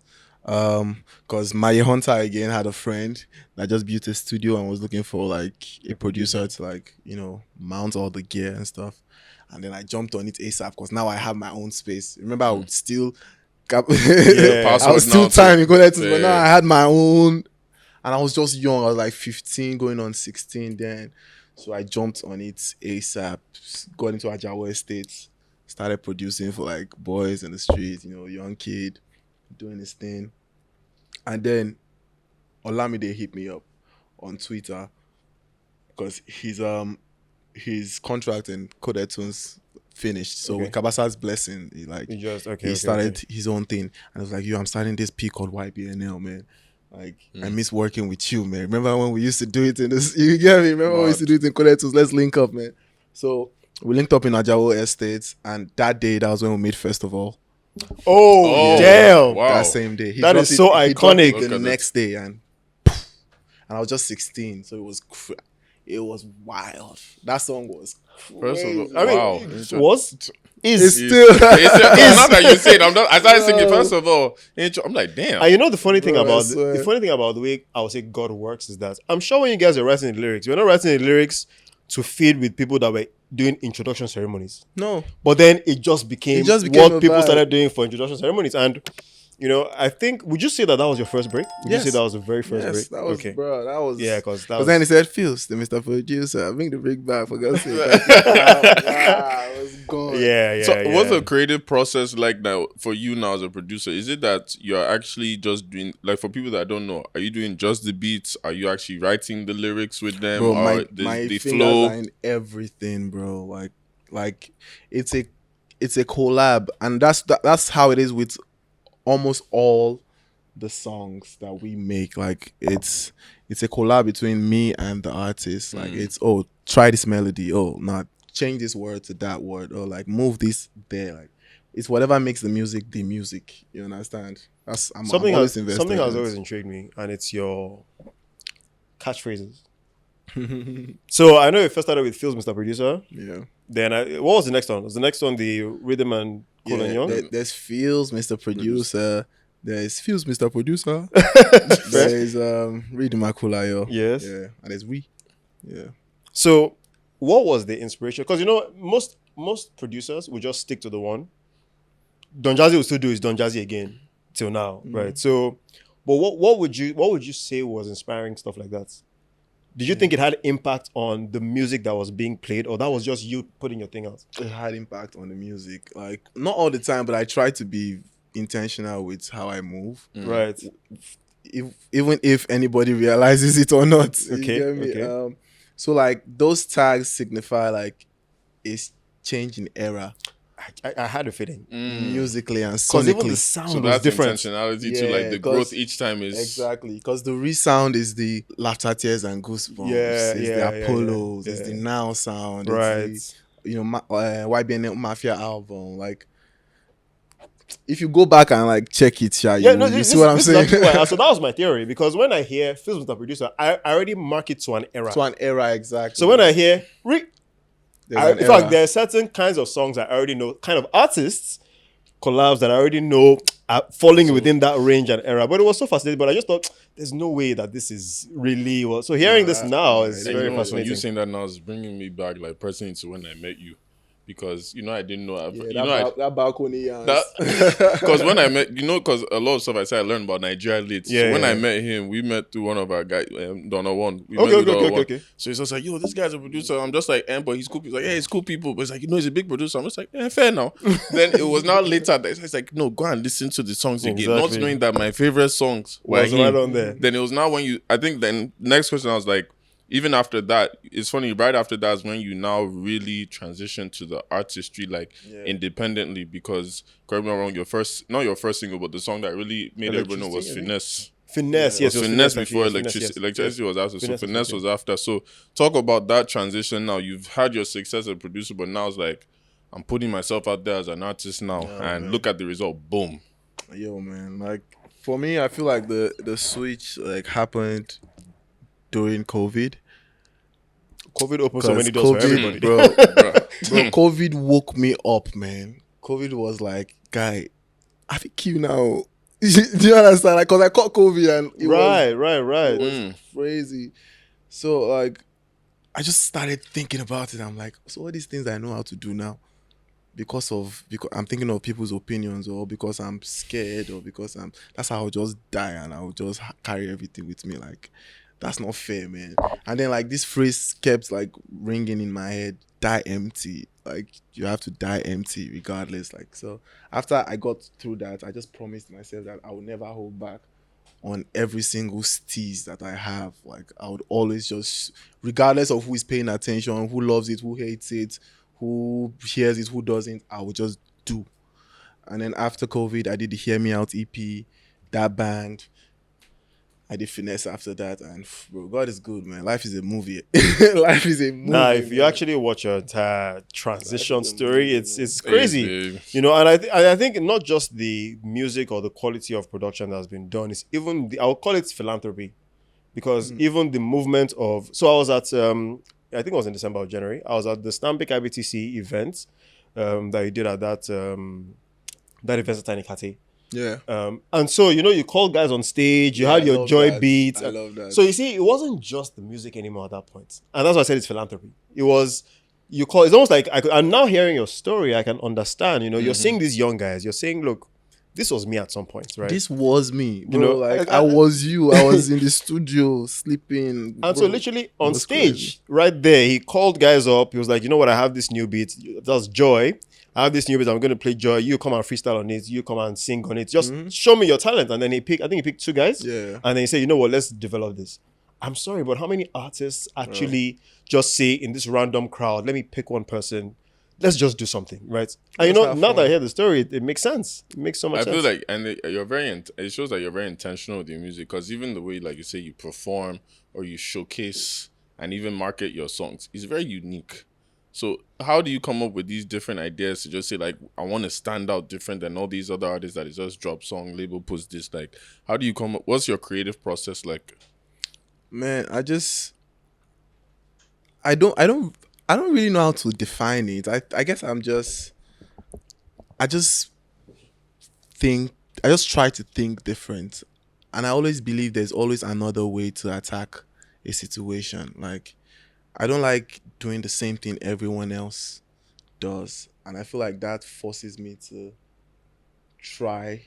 Because Maye Hunter again had a friend that just built a studio and was looking for like a producer to like mount all the gear and stuff, and then I jumped on it ASAP because now I have my own space. Remember, I would still I was still timing but now I had my own, and I was just young. I was like 15 going on 16 then, so I jumped on it ASAP, got into Ajawa Estates, started producing for like boys in the street, young kid doing his thing. And then Olamide hit me up on Twitter because his contract in Coded Tunes finished. So with Cabasa's blessing, he started his own thing. And I was like, I'm starting this P called YBNL, man. Like I miss working with you, man. Remember when we used to do it in this? You get me? Remember when we used to do it in Coletus? Let's link up, man. So we linked up in Ajawo Estates, and that day that was when we made Festival. Oh, damn! Wow. That same day, That is so he dropped it iconic. the next day, and I was just 16, so it was wild. That song was First of all, crazy. I mean, wow. was It's is still Now that you say it, I started singing. First of all, I'm like, damn. and you know the funny thing Bro, I about swear. the funny thing about the way I would say God works is that I'm sure when you guys are writing the lyrics, you're not writing the lyrics to feed with people that were doing introduction ceremonies. no. But then it just became a what people vibe. started doing for introduction ceremonies. And you know, I think would you say that was your first break? Would you say Yes. that was the very first break? Yes, that was, okay. bro. That was, Yeah, because that Because then he was said, "Pheelz, the Mr. Producer, bring the big bag for God's sake." I was gone. yeah. So, what's the creative process like now for you now as a producer? Is it that you're actually just doing, like, for people that don't know, are you doing just the beats? Are you actually writing the lyrics with them? Bro, or my the fingers flow? are in everything, bro. Like it's a collab, and that's how it is with almost all the songs that we make. Like it's a collab between me and the artist. Like it's try this melody, not change this word to that word, or like move this there. Like it's whatever makes the music the music. You understand? I'm always invested. something has in it. always intrigued me, and it's your catchphrases. So I know you first started with Pheelz, Mr. Producer. Yeah. Then what was the next one? Was the next one the rhythm and cool and young? There's Pheelz, Mr. Producer. There's Pheelz, Mr. Producer. There's Reading Makula, yo. Yes. Yeah. And there's We. Yeah. So what was the inspiration? Because you know most producers will just stick to the one. Don Jazzy will still do his Don Jazzy again till now, right? So, but what would you say was inspiring stuff like that? Did you think it had impact on the music that was being played, or that was just you putting your thing out? It had impact on the music. Like, not all the time, but I try to be intentional with how I move. Right. Even if anybody realizes it or not. Okay, You get me? okay. So like those tags signify like a change in era I had a feeling. musically and Because even the sonically. sound So was that's different. intentionality too. Yeah, Like the 'cause- growth each time is Exactly, because the resound is the laughter, tears, and goosebumps. Yeah, It's yeah, the yeah, Apollos. yeah. It's the Now sound. Right. It's the, YBN Mafia album. Like, if you go back and like check it, you see what I'm this saying? is actually why- so that was my theory, because when I hear Pheelz with the producer, I already mark it to an era. To an era, exactly. So when I hear There's an in fact, era. there are certain kinds of songs I already know, kind of artists, collabs that I already know are falling within that range and era. But it was so fascinating. But I just thought, there's no way that this is really well. So hearing this now is And very you know, when fascinating. you saying that now is bringing me back, like, personally to when I met you, because I didn't know. that balcony. Because when I met, because a lot of stuff I said I learned about Nigeria late. Yeah, so when yeah. I met him, we met through one of our guys, Donna One. We Okay, met with okay, Donna okay, One. okay. So he's just like, yo, this guy's a producer. I'm just like, but he's cool. He's like, yeah, he's cool people. But it's like, he's a big producer. I'm just like, fair now. Then it was now later that it's like, no, go and listen to the songs again. Not Exactly. knowing that my favorite songs were Was him. right on there. Then it was now when I think then next question I was like, even after that, it's funny, right after that is when you now really transition to the artistry, like independently, because correct me if I'm wrong, not your first single, but the song that really made everyone know was Electricity, Finesse. Finesse, yes. It it was was Finesse actually, before yes, Electricity. yes. Electricity was after, so Finesse was Finesse okay. was after. So talk about that transition now. You've had your success as a producer, but now it's like, I'm putting myself out there as an artist now, and look at the result, boom. Yo, man, like for me, I feel like the switch like happened during COVID. COVID opened so many doors for everybody. bro, COVID woke me up, man. COVID was like, guy, I think you now. Do you understand? Like, cause I caught COVID and it Right. was crazy. So like, I just started thinking about it. I'm like, so all these things that I know how to do now, because I'm thinking of people's opinions, or because I'm scared, or because that's how I'll just die and I'll just carry everything with me. Like, that's not fair, man. And then like this phrase kept like ringing in my head: die empty. Like, you have to die empty regardless. Like, so after I got through that, I just promised myself that I would never hold back on every single steez that I have. Like, I would always just, regardless of who is paying attention, who loves it, who hates it, who hears it, who doesn't, I would just do. And then after COVID, I did the Hear Me Out EP, that banged. I did finesse after that, and bro, God is good, man. Life is a movie. Life is a movie. Nah, if you man. actually watch your entire transition Life is a story, movie, it's Hey, crazy. babe. You know, and I think not just the music or the quality of production that has been done, it's even I'll call it philanthropy, because even the movement of, so I was at I think it was in December or January. I was at the Stambik IBTC event that you did at that event at Tiny Kati. Yeah. And so, you know, you call guys on stage, you Yeah, had I your love joy that. beats. I love that. So you see, it wasn't just the music anymore at that point. And that's why I said it's philanthropy. It was, you call, it's almost like, I'm now hearing your story, I can understand, you know, you're seeing these young guys, you're saying, look, this was me at some point, right? This was me, bro. You know, like I was you. I was in the studio sleeping. And so bro. literally on was stage, crazy. right there, he called guys up. He was like, you know what, I have this new beat. That's Joy. I have this new beat. I'm going to play Joy. You come and freestyle on it. You come and sing on it. Just show me your talent. And then I think he picked 2 guys. Yeah. And then he said, you know what, let's develop this. I'm sorry, but how many artists actually just say in this random crowd, let me pick one person, let's just do something, right? And you Let's know, have now that I fun. hear the story, it makes sense. It makes so much I sense. feel like, and you're it shows that you're very intentional with your music, because even the way, like you say, you perform or you showcase and even market your songs is very unique. So how do you come up with these different ideas to just say, like, I want to stand out different than all these other artists that is just drop song, label puts this? Like, how do you come up? What's your creative process like? Man, I don't really know how to define it. I guess I just think, I just try to think different. And I always believe there's always another way to attack a situation. Like, I don't like doing the same thing everyone else does. And I feel like that forces me to try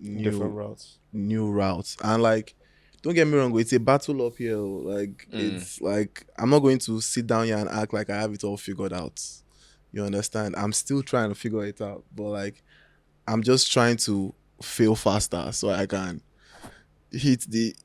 Different routes. new routes. And like, don't get me wrong, it's a battle uphill. Like, it's like, I'm not going to sit down here and act like I have it all figured out. You understand? I'm still trying to figure it out. But like, I'm just trying to fail faster so I can hit the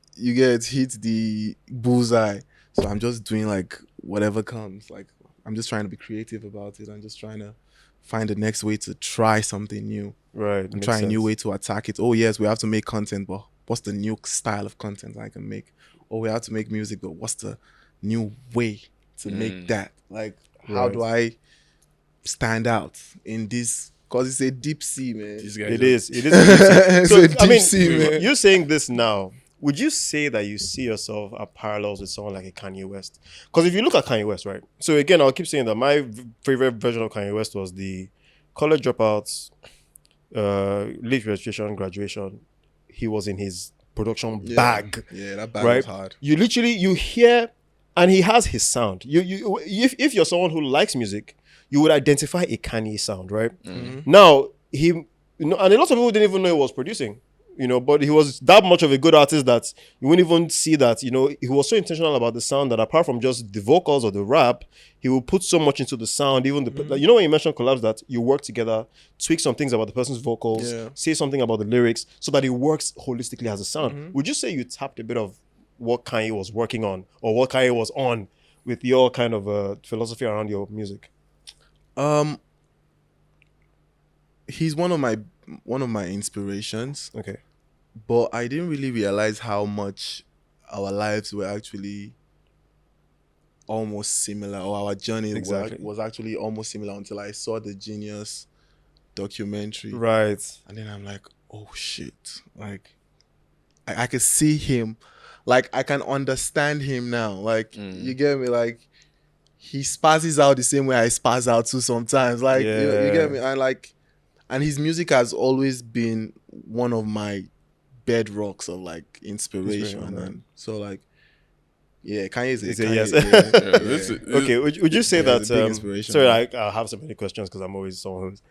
bullseye. So I'm just doing like whatever comes. Like, I'm just trying to be creative about it. I'm just trying to find the next way to try something new. Right. I'm trying a new way to attack it. Oh yes, we have to make content, but what's the new style of content I can make? Or we have to make music, but what's the new way to make that? Like, how do I stand out in this? Because it's a deep sea, man. These guys It are- is. It is. A deep sea. It's So, a deep sea, man. you're saying this now. Would you say that you see yourself at parallels with someone like a Kanye West? Because if you look at Kanye West, right? So again, I'll keep saying that my favorite version of Kanye West was the college dropouts, late registration, graduation. He was in his production bag. Yeah, that bag Right? was hard. You literally, you hear, and he has his sound. If you're someone who likes music, you would identify a Kanye sound, right? Now, and a lot of people didn't even know he was producing, but he was that much of a good artist that you wouldn't even see that, he was so intentional about the sound that apart from just the vocals or the rap, he will put so much into the sound, even when you mentioned collabs, that you work together, tweak some things about the person's vocals, say something about the lyrics so that it works holistically as a sound. Would you say you tapped a bit of what Kanye was working on or what Kanye was on with your kind of philosophy around your music? He's one of my inspirations. Okay. But I didn't really realize how much our lives were actually almost similar, or our journey Exactly. was actually almost similar until I saw the Genius documentary. Right. And then I'm like, oh shit. Like, I could see him. Like, I can understand him now. Like, you get me? Like, he spazzes out the same way I spazz out too sometimes. Like, you get me? And his music has always been one of my bedrocks of like inspiration. And so like, yeah, Kanye is a yes. Okay, would you say that? it's a big inspiration, Sorry, man. I have so many questions because I'm always someone who's.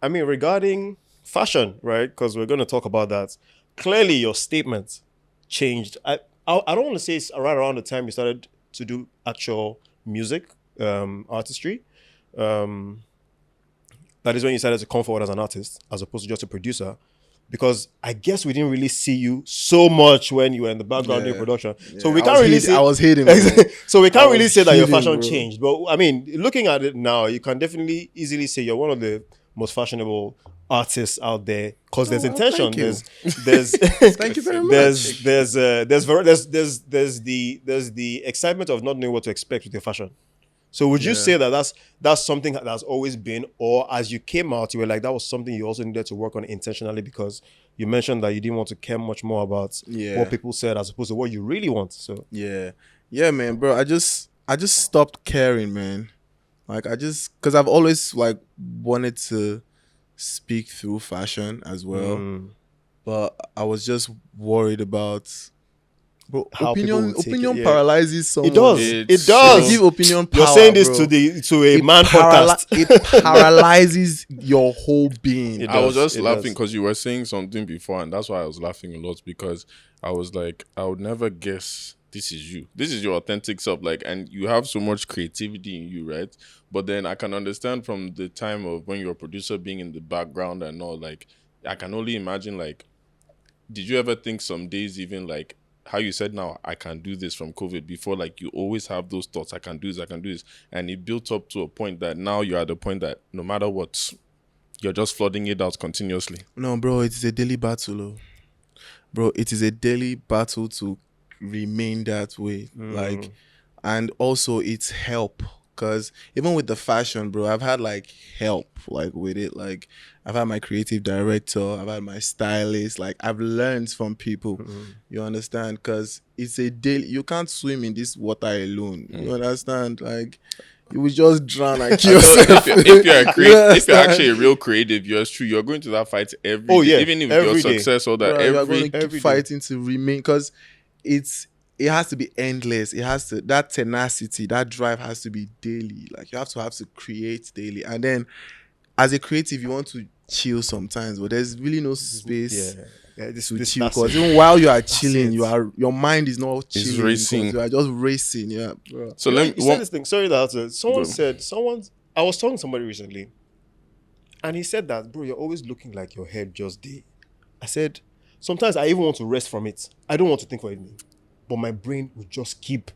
I mean, regarding fashion, right? Because we're going to talk about that. Clearly, your statement changed. I don't want to say it's right around the time you started to do actual music, artistry. That is when you started to come forward as an artist as opposed to just a producer. Because I guess we didn't really see you so much when you were in the background doing production. So we can't really say I was hating. so we can't really say that your hidden, fashion bro. changed. But I mean, looking at it now, you can definitely easily say you're one of the most fashionable artists out there, because there's Oh, well, intention. thank you. There's Thank you very much. there's the excitement of not knowing what to expect with your fashion. So would you Yeah. say that that's something that's always been, or as you came out, you were like that was something you also needed to work on intentionally, because you mentioned that you didn't want to care much more about Yeah. what people said as opposed to what you really want. So Yeah. Yeah, man, bro. I just stopped caring, man. Like cause I've always like wanted to speak through fashion as well. But I was just worried about, bro, how people will take it. opinion Yeah. paralyzes someone. It does. It's It does. They give opinion power. You're saying this bro. to a man podcast. It paralyzes your whole being. It I was does, just it laughing does. because you were saying something before, and that's why I was laughing a lot, because I was like, I would never guess this is you. This is your authentic self. Like, and you have so much creativity in you, right? But then I can understand from the time of when you're a producer being in the background and all, like, I can only imagine, like, did you ever think some days, even like how you said now, I can do this from COVID, before, like, you always have those thoughts, I can do this, and it built up to a point that now you're at the point that no matter what, you're just flooding it out continuously. No, bro, it is a daily battle. Oh. Bro, it is a daily battle to remain that way. Like, and also it's help. Cause even with the fashion, bro, I've had like help like with it. Like I've had my creative director, I've had my stylist. Like I've learned from people. You understand? Cause it's a daily. You can't swim in this water alone. You understand? Like you will just drown and kill yourself. If you're actually a real creative, it's true. You're going to that fight every Oh, day. yeah, Even if every your day. success or that Bro, you're going every to every keep day. fighting to remain, because it has to be endless. It has to, that tenacity, that drive has to be daily. Like you have to create daily. And then as a creative, you want to chill sometimes, but there's really no space This to this chill, that's because it. even while you are That's chilling, it. your mind is not chilling. racing. 'cause you are just racing. Yeah, bro. so You let me said this thing. Sorry that Go. I was talking to somebody recently, and he said that, bro, you're always looking like your head just day. I said, sometimes I even want to rest from it. I don't want to think for anything, but my brain will just keep.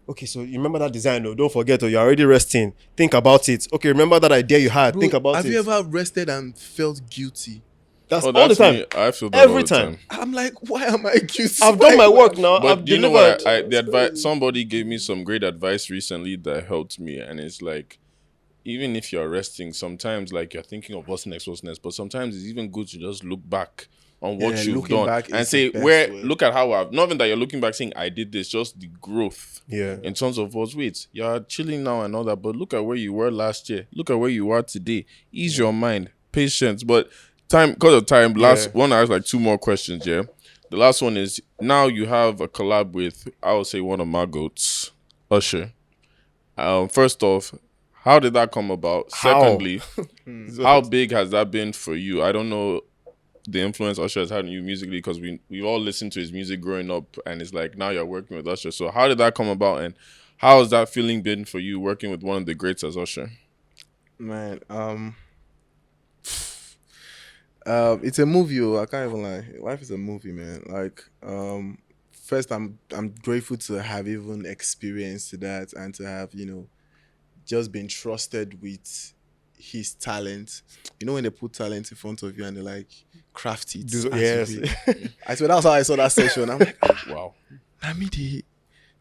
Okay, so you remember that design? No, don't forget. Oh, you're already resting. Think about it. Okay, remember that idea you had. Bro, Think about have it. you ever rested and felt guilty? That's Oh, all the that's time. me. I feel that Every all the time. I'm like, why am I guilty? I've done my work now. But I've do you know delivered. what? The advice, somebody gave me some great advice recently that helped me, and it's like, even if you're resting, sometimes like you're thinking of what's next, but sometimes it's even good to just look back on what Yeah, you've looking done back and is say, the best where, way. look at how I've, not even that you're looking back saying I did this, just the growth. Yeah. In terms of what's, wait, you're chilling now and all that, but look at where you were last year. Look at where you are today. Ease your mind, patience. But time, because of time, last one, I asked like two more questions, yeah. The last one is, now you have a collab with, I would say, one of my goats, Usher. First off, how did that come about? How? Secondly, how big has that been for you? I don't know the influence Usher has had on you musically, because we all listened to his music growing up, and it's like now you're working with Usher. So how did that come about, and how has that feeling been for you working with one of the greats as Usher? Man, it's a movie. I can't even lie. Life is a movie, man. Like, first, I'm grateful to have even experienced that, and to have, just been trusted with his talent. You know when they put talent in front of you and they like craft it. Yes. I swear that's how I saw that session. I'm like, Wow. Lamide,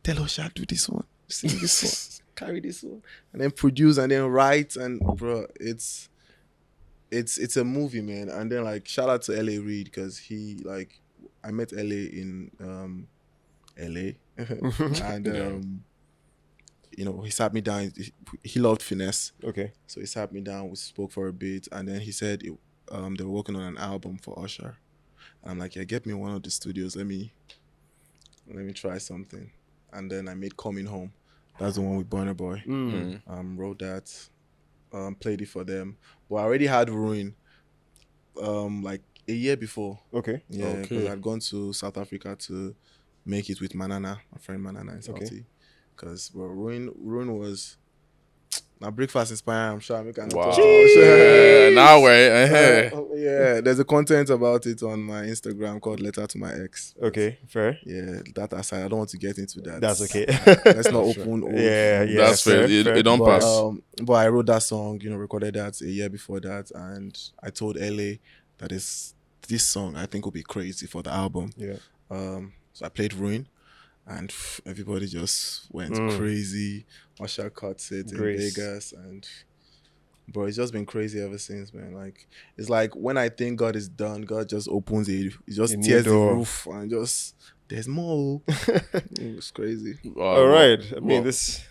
tell Osha, do this one, sing this one, carry this one, and then produce and then write, and bro, it's a movie, man. And then like shout out to LA Reid, because he, like, I met LA in LA and he sat me down. He loved finesse, Okay. so he sat me down. We spoke for a bit, and then he said they were working on an album for Usher. And I'm like, yeah, get me one of the studios. Let me try something. And then I made Coming Home. That's the one with Burna Boy. Wrote that, played it for them. But I already had Ruin, like a year before. Okay. Yeah, because I'd gone to South Africa to make it with Manana, my friend Manana in Saudi. Because Ruin was Now breakfast inspire. I'm sure I can Wow. talk Yeah, about. now we're Yeah, there's a content about it on my Instagram called "Letter to My Ex." Okay, fair. Yeah, that aside, I don't want to get into that. That's okay. Let's not open old. Yeah, yeah. That's fair. It don't But, pass. but I wrote that song, recorded that a year before that, and I told LA that this song I think will be crazy for the album. Yeah. So I played Ruin, and everybody just went crazy. Usher cuts it Grace. in Vegas, and bro, it's just been crazy ever since, man. Like, it's like when I think God is done, God just opens it, he just A new tears the door. roof, and just there's more. It's crazy, All right. I mean, well, this.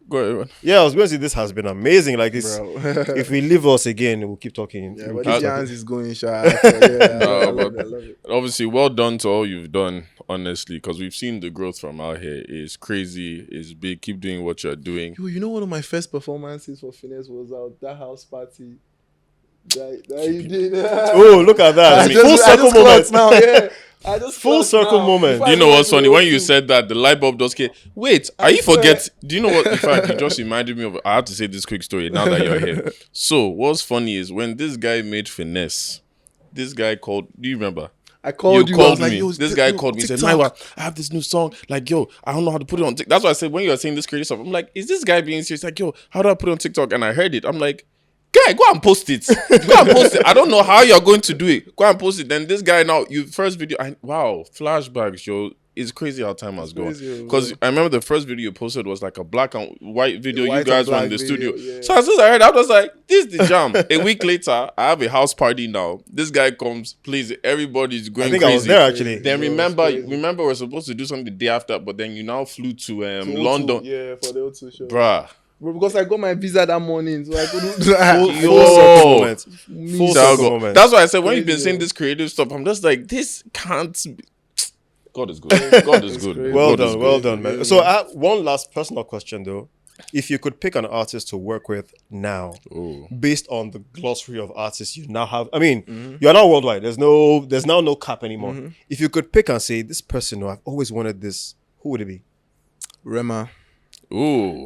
Go ahead. Man. Yeah, I was going to say this has been amazing. Like this, bro. if we leave us again, we'll keep talking. Yeah, We'll but keep this talking. Jans is going shy. Yeah, I love it. Obviously, well done to all you've done, honestly, because we've seen the growth from out here. It's crazy. It's big. Keep doing what you're doing. Yo, you know, one of my first performances for Finesse was out that house party that you did. Oh, look at that! Full circle moment. Now, yeah. I just Full clocked circle now. moment. If Do I you know go what's to funny? the When you O2, said that, the light bulb just came. Wait, are you forget? Do you know what? In fact, you just reminded me of. I have to say this quick story now that you're here. So, what's funny is when this guy made Finesse, this guy called. Do you remember? I called you. I called was like, me. yo, This guy called me. He said, TikTok. Maiwa, I have this new song. Like, yo, I don't know how to put it on TikTok. That's why I said when you were saying this crazy stuff, I'm like, is this guy being serious? Like, yo, how do I put it on TikTok? And I heard it. I'm like, guy, go and post it. Go and post it. I don't know how you're going to do it. Go and post it. Then this guy now, you first video, wow, flashbacks, yo. It's crazy how time has gone. crazy, Because I remember the first video you posted was like a black and white video. White You and guys were in black the video, studio. yeah. So as soon as I heard, I was like, this is the jam. A week later, I have a house party now. This guy comes, plays it. Everybody's going I think crazy. I was there actually. Then Bro, remember it's we're supposed to do something the day after, but then you now flew to To O2, London. Yeah, for the O2 show. Bruh. Bro, because I got my visa that morning, so I couldn't. Full Yo. circle moment. Full So I'll circle go. moment. That's why I said when you've been Crazy, saying yo. this creative stuff, I'm just like, this can't be. God is good. God is good. crazy. Well God is done, good. well done, man. Yeah. So, one last personal question though: if you could pick an artist to work with now, Ooh. based on the glossary of artists you now have, I mean, you are now worldwide. There's now no cap anymore. If you could pick and say, this person, I've always wanted this, who would it be? Rema.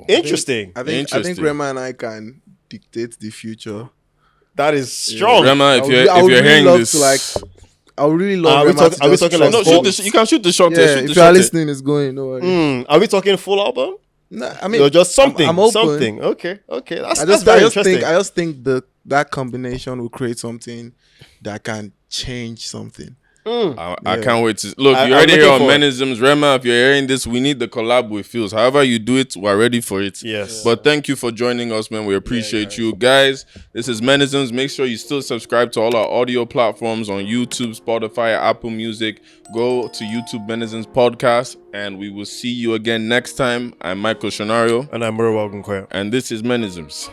Interesting. I think Interesting. Rema and I can dictate the future. That is strong. Rema, if you're really hearing love this, to, like, I would really love Are we Rema talk- to are we just talking trust like no, full- shoot you can shoot the shot. Yeah, Shoot the if you shot. are listening, it's going. No worry. Are we talking full album? Nah, I mean, Or just something? I'm open. Something. Okay. That's I that's just, very interesting. I just think that combination will create something that can change something. I can't wait to look. I'm You already looking here on forward. Menisms, Rema. If you're hearing this, we need the collab with Pheelz. However you do it, we're ready for it. Yes. But thank you for joining us, man. We appreciate you guys. This is Menisms. Make sure you still subscribe to all our audio platforms on YouTube, Spotify, Apple Music. Go to YouTube Menisms Podcast, and we will see you again next time. I'm Michael Shonario, And I'm Murray Walton. and this is Menisms.